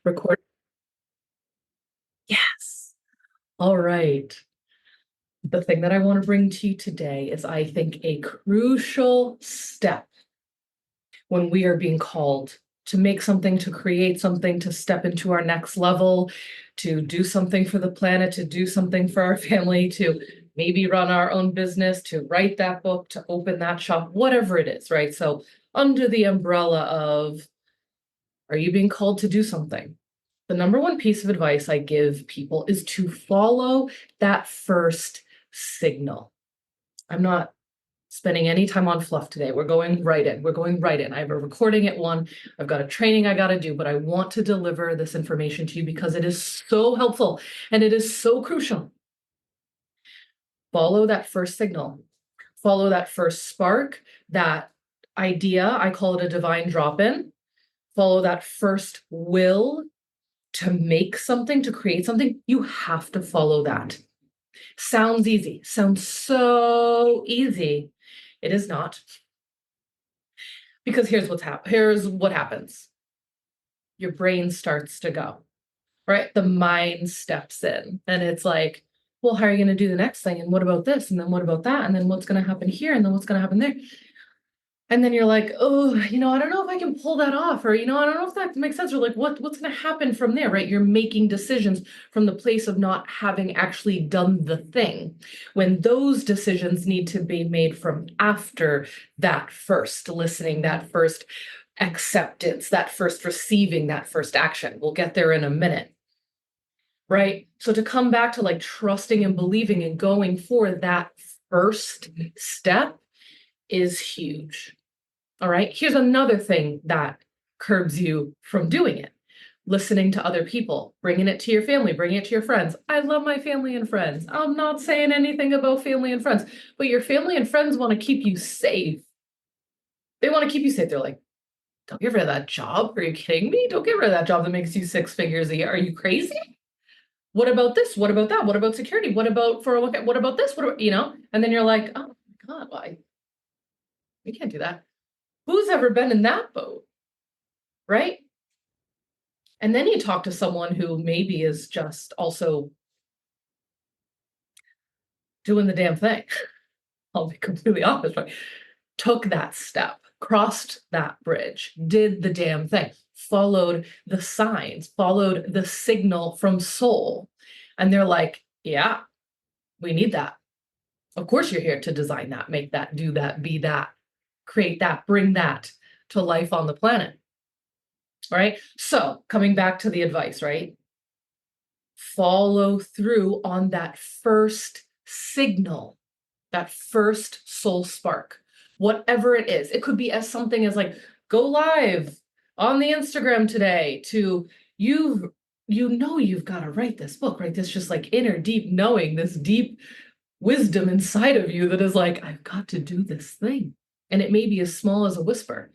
Record. Yes. All right. The thing that I want to bring to you today is, I think, a crucial step when we are being called to make something, to create something, to step into our next level, to do something for the planet, to do something for our family, to maybe run our own business, to write that book, to open that shop, whatever it is, right? So, under the umbrella of, are you being called to do something? The number one piece of advice I give people is to follow that first signal. I'm not spending any time on fluff today. We're going right in. We're going right in. I have a recording at 1. I've got a training I got to do, but I want to deliver this information to you because it is so helpful and it is so crucial. Follow that first signal. Follow that first spark, that idea. I call it a divine drop-in. Follow that first will to make something, to create something. You have to follow that. Sounds easy. Sounds so easy. It is not. Because here's what happens. Your brain starts to go, right? The mind steps in and it's like, well, how are you going to do the next thing? And what about this? And then what about that? And then what's going to happen here? And then what's going to happen there? And then you're like, oh, I don't know if I can pull that off, or, I don't know if that makes sense, or like, what's going to happen from there, right? You're making decisions from the place of not having actually done the thing, when those decisions need to be made from after that first listening, that first acceptance, that first receiving, that first action. We'll get there in a minute, right? So to come back to like trusting and believing and going for that first step is huge. All right. Here's another thing that curbs you from doing it. Listening to other people, bringing it to your family, bringing it to your friends. I love my family and friends. I'm not saying anything about family and friends, but your family and friends want to keep you safe. They want to keep you safe. They're like, don't get rid of that job. Are you kidding me? Don't get rid of that job that makes you 6 figures a year. Are you crazy? What about this? What about that? What about security? What about 401k? What about this? What about, and then you're like, oh my God, why? We can't do that. Who's ever been in that boat? Right? And then you talk to someone who maybe is just also doing the damn thing. I'll be completely honest, right? Took that step, crossed that bridge, did the damn thing, followed the signs, followed the signal from soul. And they're like, yeah, we need that. Of course, you're here to design that, make that, do that, be that, create that, bring that to life on the planet. Right? So coming back to the advice, right? Follow through on that first signal, that first soul spark, whatever it is. It could be as something as like, go live on the Instagram today, to you've got to write this book, right? This just like inner deep knowing, this deep wisdom inside of you that is like, I've got to do this thing. And it may be as small as a whisper.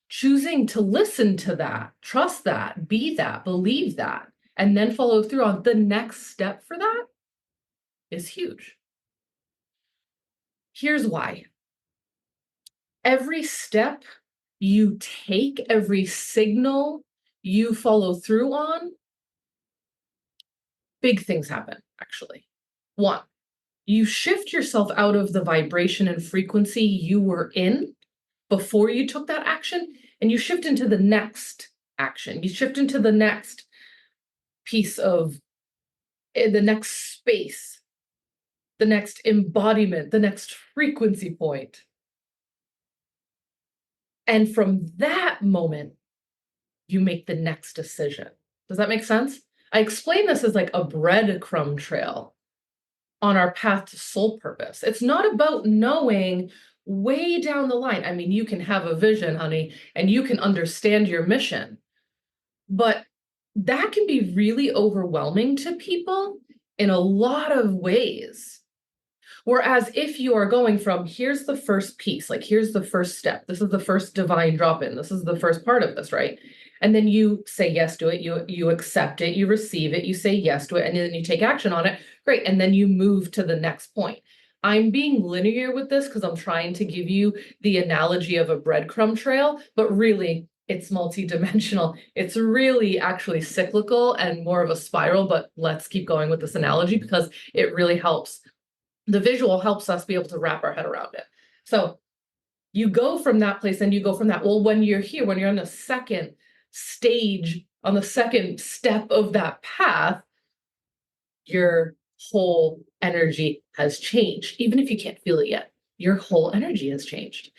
Choosing to listen to that, trust that, be that, believe that, and then follow through on the next step for that is huge. Here's why. Every step you take, every signal you follow through on, big things happen, actually. 1, you shift yourself out of the vibration and frequency you were in before you took that action, and you shift into the next action. You shift into the next piece of the next space, the next embodiment, the next frequency point. And from that moment, you make the next decision. Does that make sense? I explain this as like a breadcrumb trail on our path to soul purpose. It's not about knowing way down the line. I mean, you can have a vision, honey, and you can understand your mission, but that can be really overwhelming to people in a lot of ways. Whereas if you are going from, here's the first piece, like here's the first step, this is the first divine drop-in, this is the first part of this, right? And then you say yes to it, you accept it, you receive it, you say yes to it, and then you take action on it, great, and then you move to the next point. I'm being linear with this because I'm trying to give you the analogy of a breadcrumb trail, but really, it's multidimensional. It's really actually cyclical and more of a spiral, but let's keep going with this analogy because it really helps. The visual helps us be able to wrap our head around it. So you go from that place and you go from that. Well, when you're here, when you're on the second stage, on the second step of that path, your whole energy has changed. Even if you can't feel it yet, your whole energy has changed.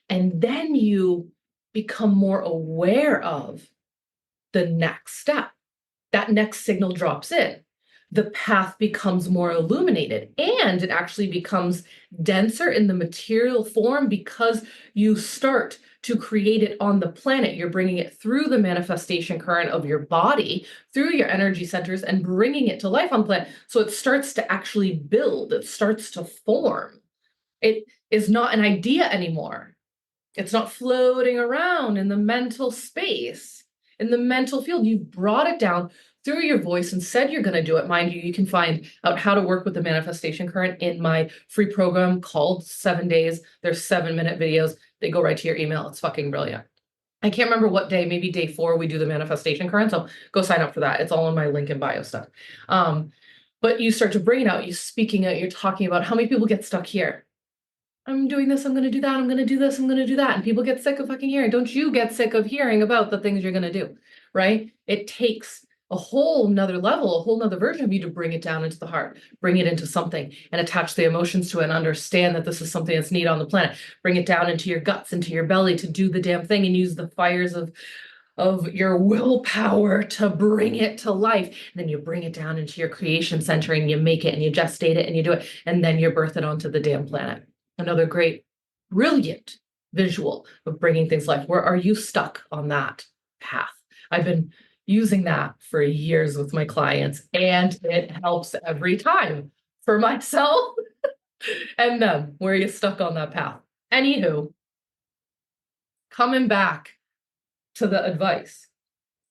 And then you become more aware of the next step. That next signal drops in. The path becomes more illuminated and it actually becomes denser in the material form because you start to create it on the planet. You're bringing it through the manifestation current of your body, through your energy centers, and bringing it to life on the planet. So it starts to actually build, it starts to form. It is not an idea anymore. It's not floating around in the mental space, in the mental field. You've brought it down through your voice and said you're going to do it. Mind you, you can find out how to work with the manifestation current in my free program called 7 Days. There's 7-minute videos. They go right to your email. It's fucking brilliant. I can't remember what day, maybe day 4, we do the manifestation current. So go sign up for that. It's all in my link in bio stuff. But you start to bring it out, you're speaking out, you're talking about how many people get stuck here. I'm doing this, I'm going to do that, I'm going to do this, I'm going to do that. And people get sick of fucking hearing. Don't you get sick of hearing about the things you're going to do, right? It takes a whole nother level, a whole nother version of you to bring it down into the heart, bring it into something and attach the emotions to it and understand that this is something that's needed on the planet. Bring it down into your guts, into your belly to do the damn thing and use the fires of your willpower to bring it to life. And then you bring it down into your creation center and you make it and you gestate it and you do it. And then you birth it onto the damn planet. Another great, brilliant visual of bringing things life. Where are you stuck on that path? I've been using that for years with my clients, and it helps every time for myself and them. Where are you stuck on that path? Anywho, coming back to the advice,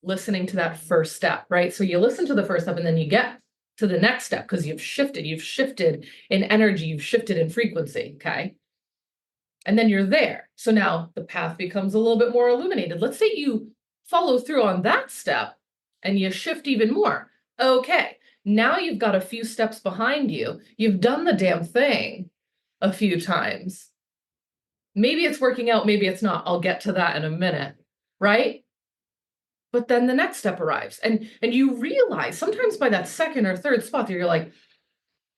listening to that first step, right? So you listen to the first step and then you get to the next step because you've shifted in energy, you've shifted in frequency, okay? And then you're there. So now the path becomes a little bit more illuminated. Let's say you follow through on that step and you shift even more. Okay, now you've got a few steps behind you. You've done the damn thing a few times. Maybe it's working out, maybe it's not. I'll get to that in a minute, right? But then the next step arrives and you realize sometimes by that second or third spot that you're like,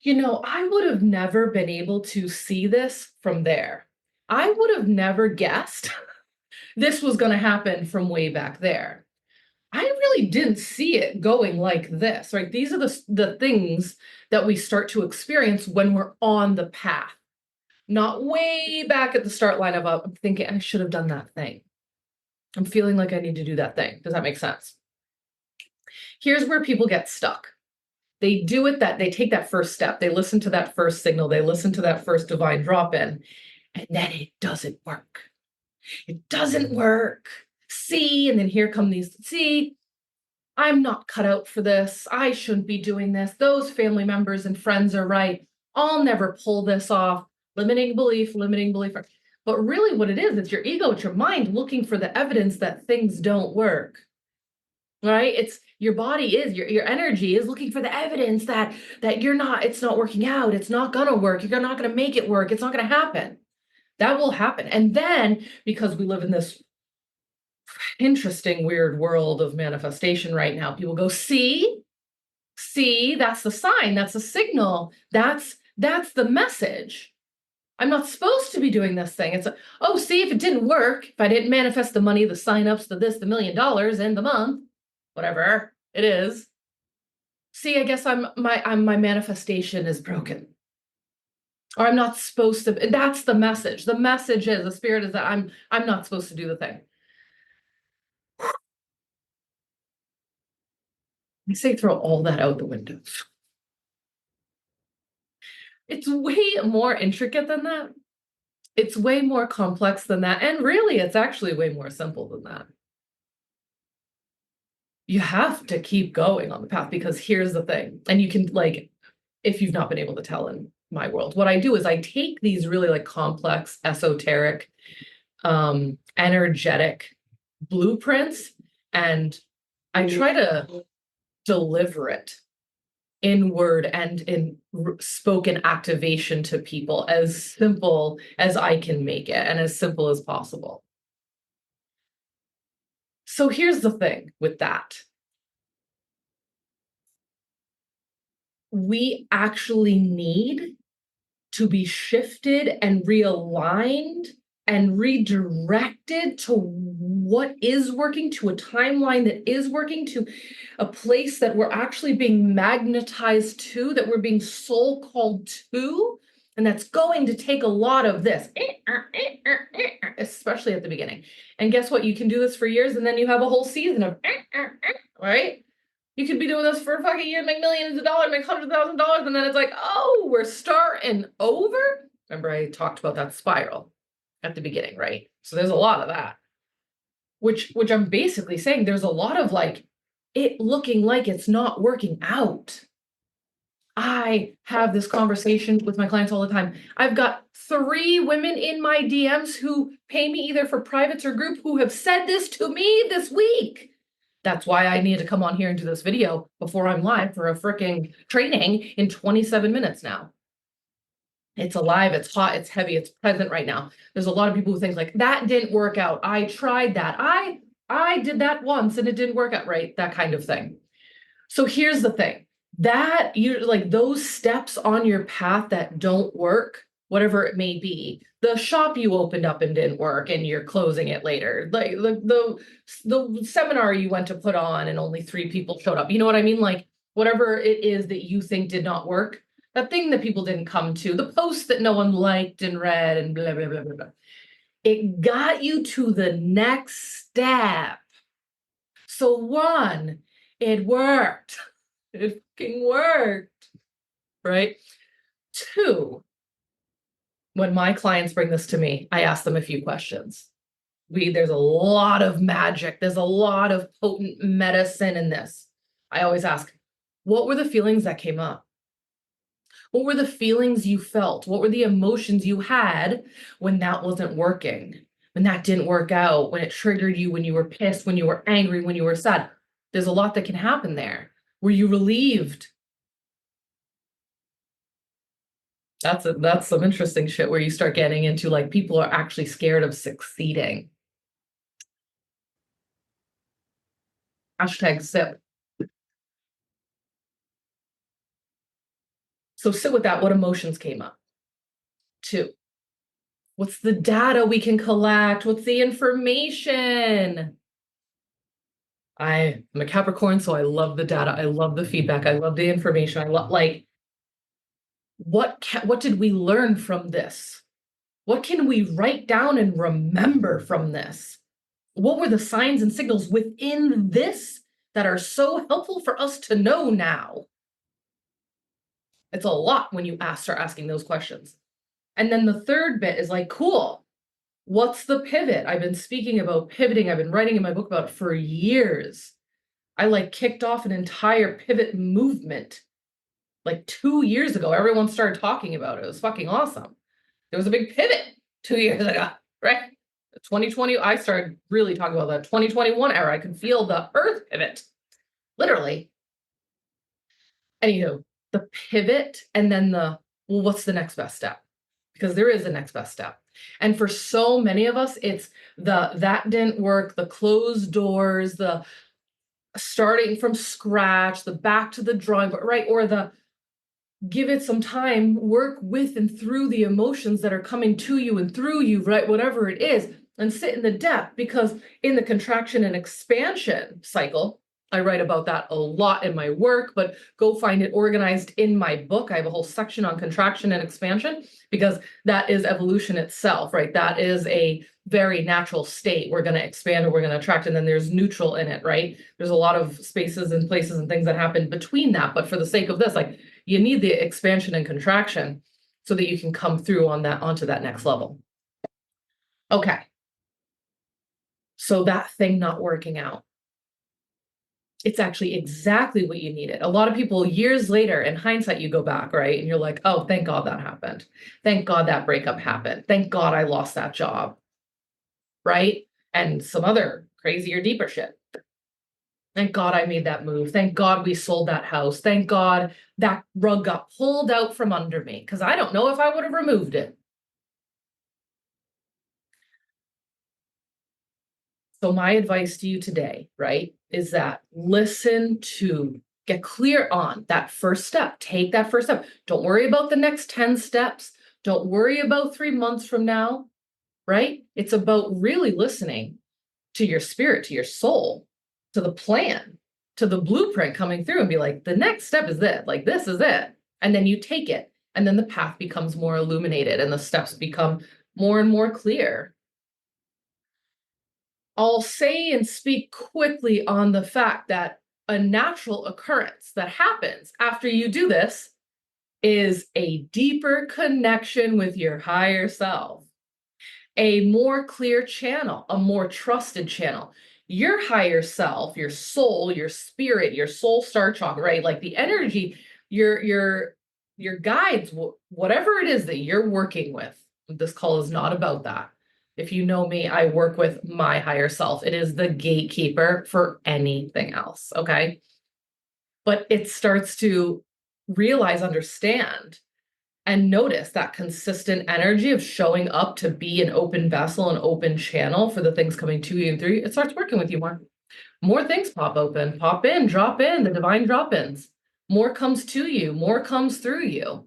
I would have never been able to see this from there. I would have never guessed this was going to happen from way back there. I really didn't see it going like this, right? These are the things that we start to experience when we're on the path, not way back at the start line of I'm thinking I should have done that thing. I'm feeling like I need to do that thing. Does that make sense? Here's where people get stuck. They do it they take that first step. They listen to that first signal. They listen to that first divine drop in, and then it doesn't work. It doesn't work. See, and then here come these, see, I'm not cut out for this. I shouldn't be doing this. Those family members and friends are right. I'll never pull this off. Limiting belief. But really what it is, it's your ego, it's your mind looking for the evidence that things don't work, right? It's your body is, your energy is looking for the evidence that it's not working out. It's not going to work. You're not going to make it work. It's not going to happen. That will happen. And then because we live in this interesting, weird world of manifestation right now, people go, see, that's the sign. That's the signal. That's the message. I'm not supposed to be doing this thing. It's see, if it didn't work, if I didn't manifest the money, the signups, the $1 million in the month, whatever it is. See, I guess my manifestation is broken. Or I'm not supposed to. That's the message. The message is, the spirit is that I'm not supposed to do the thing. I say throw all that out the window. It's way more intricate than that. It's way more complex than that. And really, it's actually way more simple than that. You have to keep going on the path because here's the thing. And you can, if you've not been able to tell in my world, what I do is I take these really complex, esoteric, energetic, blueprints, and I try to deliver it in word and in spoken activation to people as simple as I can make it and as simple as possible. So here's the thing with that. We actually need to be shifted and realigned and redirected to what is working, to a timeline that is working, to a place that we're actually being magnetized to, that we're being soul called to. And that's going to take a lot of this, especially at the beginning. And guess what? You can do this for years, and then you have a whole season of, right? You could be doing this for a fucking year, make millions of dollars, make $100,000, and then it's like, oh, we're starting over. Remember, I talked about that spiral at the beginning, right? So there's a lot of that, which I'm basically saying there's a lot of like it looking like it's not working out. I have this conversation with my clients all the time. I've got 3 women in my DMs who pay me either for privates or group who have said this to me this week. That's why I need to come on here and do this video before I'm live for a freaking training in 27 minutes now. It's alive, it's hot, it's heavy, it's present right now. There's a lot of people who think like, that didn't work out. I tried that. I did that once and it didn't work out, right? That kind of thing. So here's the thing. That you like those steps on your path that don't work, whatever it may be, the shop you opened up and didn't work and you're closing it later, like the seminar you went to put on and only 3 people showed up, you know what I mean? Like whatever it is that you think did not work, that thing that people didn't come to, the post that no one liked and read and blah, blah, blah, blah, blah. It got you to the next step. So 1, it worked. It fucking worked, right? 2, when my clients bring this to me, I ask them a few questions. There's a lot of magic. There's a lot of potent medicine in this. I always ask, what were the feelings that came up? What were the feelings you felt? What were the emotions you had when that wasn't working? When that didn't work out, when it triggered you, when you were pissed, when you were angry, when you were sad? There's a lot that can happen there. Were you relieved? That's some interesting shit where you start getting into like people are actually scared of succeeding. #sip. So sit with that. What emotions came up? 2, what's the data we can collect? What's the information? I'm a Capricorn, so I love the data. I love the feedback. I love the information. I love like what did we learn from this? What can we write down and remember from this? What were the signs and signals within this that are so helpful for us to know now? It's a lot when you start asking those questions. And then the third bit is like, cool, what's the pivot? I've been speaking about pivoting. I've been writing in my book about it for years. I like kicked off an entire pivot movement like 2 years ago. Everyone started talking about it. It was fucking awesome. There was a big pivot 2 years ago, right? 2020, I started really talking about that 2021 era. I could feel the earth pivot, literally. Anywho, the pivot and then well, what's the next best step? Because there is a next best step. And for so many of us, it's that didn't work, the closed doors, the starting from scratch, the back to the drawing board, right? Or the give it some time, work with and through the emotions that are coming to you and through you, right? Whatever it is, and sit in the depth, because in the contraction and expansion cycle, I write about that a lot in my work, but go find it organized in my book. I have a whole section on contraction and expansion because that is evolution itself, right? That is a very natural state. We're going to expand or we're going to attract, and then there's neutral in it, right? There's a lot of spaces and places and things that happen between that. But for the sake of this, like you need the expansion and contraction so that you can come through onto that next level. Okay. So that thing not working out, it's actually exactly what you needed. A lot of people years later, in hindsight, you go back, right? And you're like, oh, thank God that happened. Thank God that breakup happened. Thank God I lost that job, right? And some other crazier, deeper shit. Thank God I made that move. Thank God we sold that house. Thank God that rug got pulled out from under me, because I don't know if I would have removed it. So my advice to you today, right, is that listen to, get clear on that first step. Take that first step. Don't worry about the next 10 steps. Don't worry about 3 months from now, right? It's about really listening to your spirit, to your soul, to the plan, to the blueprint coming through, and be like, the next step is this, like, this is it. And then you take it, and then the path becomes more illuminated and the steps become more and more clear. I'll say and speak quickly on the fact that a natural occurrence that happens after you do this is a deeper connection with your higher self, a more clear channel, a more trusted channel. Your higher self, your soul, your spirit, your soul star chakra, right? Like the energy, your guides, whatever it is that you're working with. This call is not about that. If you know me, I work with my higher self. It is the gatekeeper for anything else, okay? But it starts to realize, understand, and notice that consistent energy of showing up to be an open vessel, an open channel for the things coming to you and through you. It starts working with you more. More things pop open, pop in, drop in, the divine drop-ins. More comes to you, more comes through you.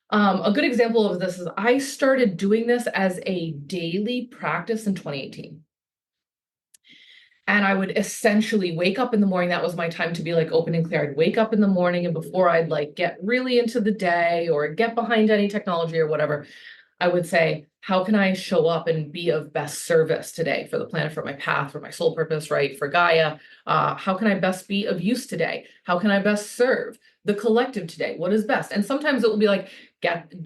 A good example of this is I started doing this as a daily practice in 2018. And I would essentially wake up in the morning. That was my time to be like open and clear. I'd wake up in the morning, and before I'd like get really into the day or get behind any technology or whatever, I would say, how can I show up and be of best service today for the planet, for my path, for my soul purpose, right? For Gaia? How can I best be of use today? How can I best serve the collective today? What is best? And sometimes it will be like,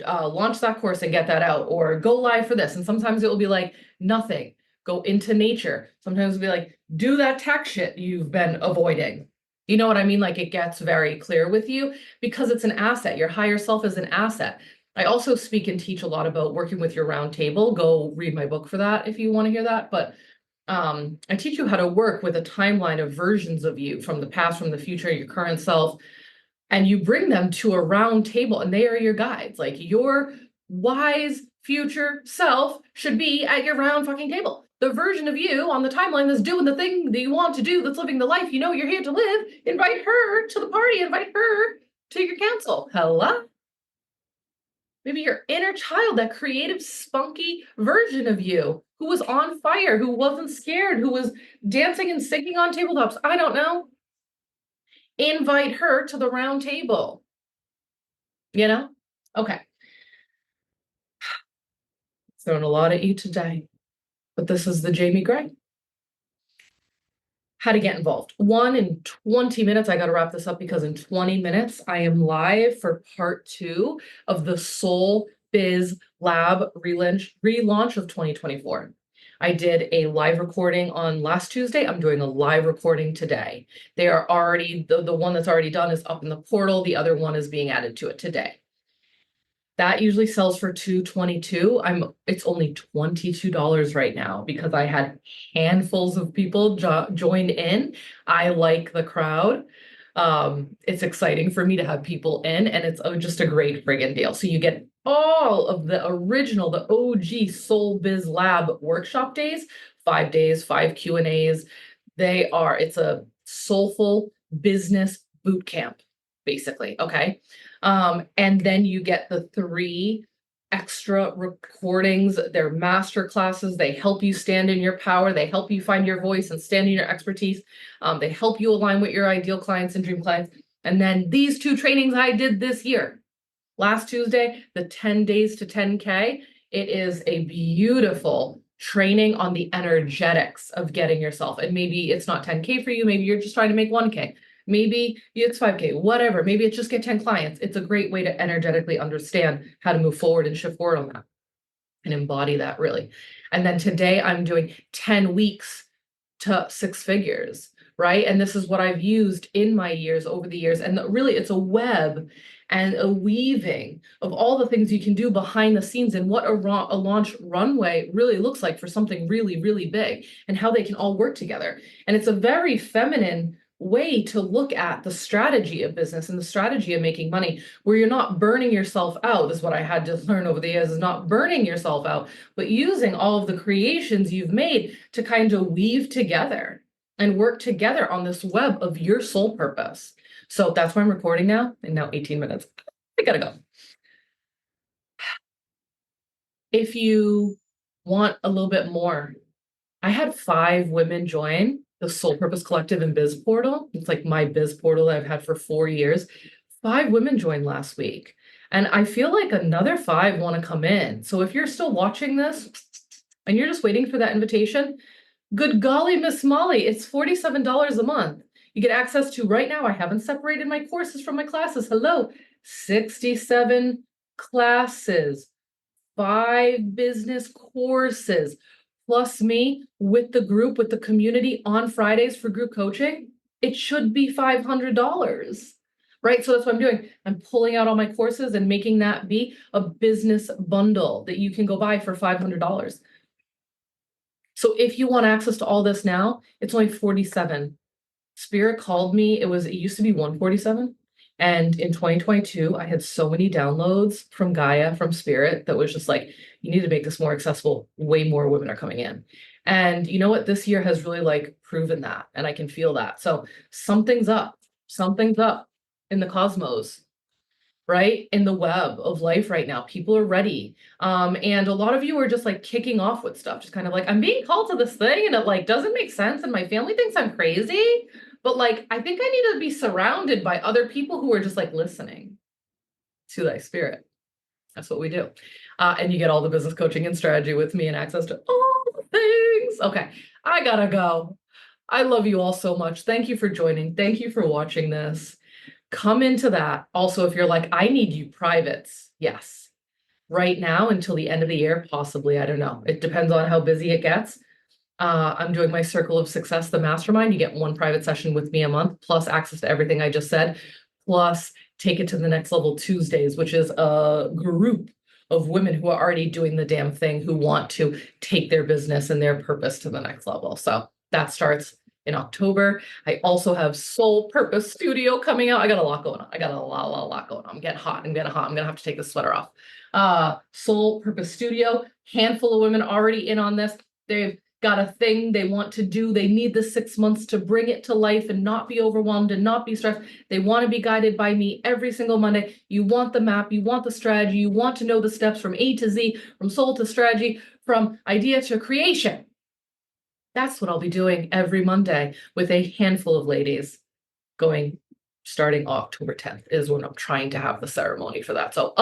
launch that course and get that out, or go live for this. And sometimes it will be like, nothing. Go into nature. Sometimes it'll be like, do that tech shit you've been avoiding. You know what I mean? Like it gets very clear with you because it's an asset. Your higher self is an asset. I also speak and teach a lot about working with your round table. Go read my book for that if you want to hear that. But I teach you how to work with a timeline of versions of you from the past, from the future, your current self, and you bring them to a round table, and they are your guides. Like your wise future self should be at your round fucking table. The version of you on the timeline that's doing the thing that you want to do, that's living the life you know you're here to live, invite her to the party, invite her to your council. Hello? Maybe your inner child, that creative, spunky version of you who was on fire, who wasn't scared, who was dancing and singing on tabletops. I don't know. Invite her to the round table. You know? Okay. Throwing a lot at you today, but this is the Jayme Gray. How to get involved. In 20 minutes, I got to wrap this up because in 20 minutes, I am live for part 2 of the Soul Biz Lab relaunch of 2024. I did a live recording on last Tuesday. I'm doing a live recording today. They are already, the one that's already done is up in the portal. The other one is being added to it today. That usually sells for $222. It's only $22 right now because I had handfuls of people join in. I like the crowd. It's exciting for me to have people in, and it's just a great friggin' deal. So you get all of the original, the OG Soul Biz Lab workshop days, 5 days, 5 Q&As. It's a soulful business boot camp, basically. Okay. And then you get the 3 extra recordings. They're master classes. They help you stand in your power. They help you find your voice and stand in your expertise. They help you align with your ideal clients and dream clients. And then these 2 trainings I did this year. Last Tuesday, the 10 days to 10K. It is a beautiful training on the energetics of getting yourself. And maybe it's not 10K for you. Maybe you're just trying to make 1K. Maybe it's 5K, whatever. Maybe it's just get 10 clients. It's a great way to energetically understand how to move forward and shift forward on that and embody that really. And then today I'm doing 10 weeks to 6 figures, right? And this is what I've used in my years over the years. And really, it's a web and a weaving of all the things you can do behind the scenes and what a launch runway really looks like for something really, really big and how they can all work together. And it's a very feminine way to look at the strategy of business and the strategy of making money, where you're not burning yourself out. This is what I had to learn over the years, is not burning yourself out, but using all of the creations you've made to kind of weave together and work together on this web of your soul purpose. So that's why I'm recording now, and now 18 minutes. I gotta go. If you want a little bit more, I had 5 women join the Soul Purpose Collective and Biz Portal. It's like my biz portal that I've had for 4 years. 5 women joined last week. And I feel like another 5 want to come in. So if you're still watching this and you're just waiting for that invitation, good golly, Miss Molly, it's $47 a month. You get access to, right now, I haven't separated my courses from my classes. Hello, 67 classes, 5 business courses, plus me with the group, with the community on Fridays for group coaching. It should be $500, right? So that's what I'm doing. I'm pulling out all my courses and making that be a business bundle that you can go buy for $500. So if you want access to all this now, it's only 47. Spirit called me. It used to be 147. And in 2022, I had so many downloads from Gaia, from Spirit, that was just like, you need to make this more accessible. Way more women are coming in. And you know what? This year has really like proven that. And I can feel that. So something's up. Something's up in the cosmos, right? In the web of life right now. People are ready. And a lot of you are just like kicking off with stuff, just kind of like, I'm being called to this thing and it like doesn't make sense. And my family thinks I'm crazy. But like, I think I need to be surrounded by other people who are just like listening to thy spirit. That's what we do. And you get all the business coaching and strategy with me and access to all the things. Okay, I gotta go. I love you all so much. Thank you for joining. Thank you for watching this. Come into that. Also, if you're like, I need you privates. Yes. Right now until the end of the year, possibly. I don't know. It depends on how busy it gets. I'm doing my Circle of Success, the mastermind. You get 1 private session with me a month, plus access to everything I just said, plus Take It to the Next Level Tuesdays, which is a group of women who are already doing the damn thing, who want to take their business and their purpose to the next level. So that starts in October. I also have Soul Purpose Studio coming out. I got a lot going on. I got a lot going on. I'm getting hot. I'm gonna have to take the sweater off. Soul Purpose Studio, handful of women already in on this. They've got a thing they want to do. They need the 6 months to bring it to life and not be overwhelmed and not be stressed. They want to be guided by me every single Monday. You want the map, you want the strategy, you want to know the steps from A to Z, from soul to strategy, from idea to creation. That's what I'll be doing every Monday with a handful of ladies, starting October 10th is when I'm trying to have the ceremony for that. So,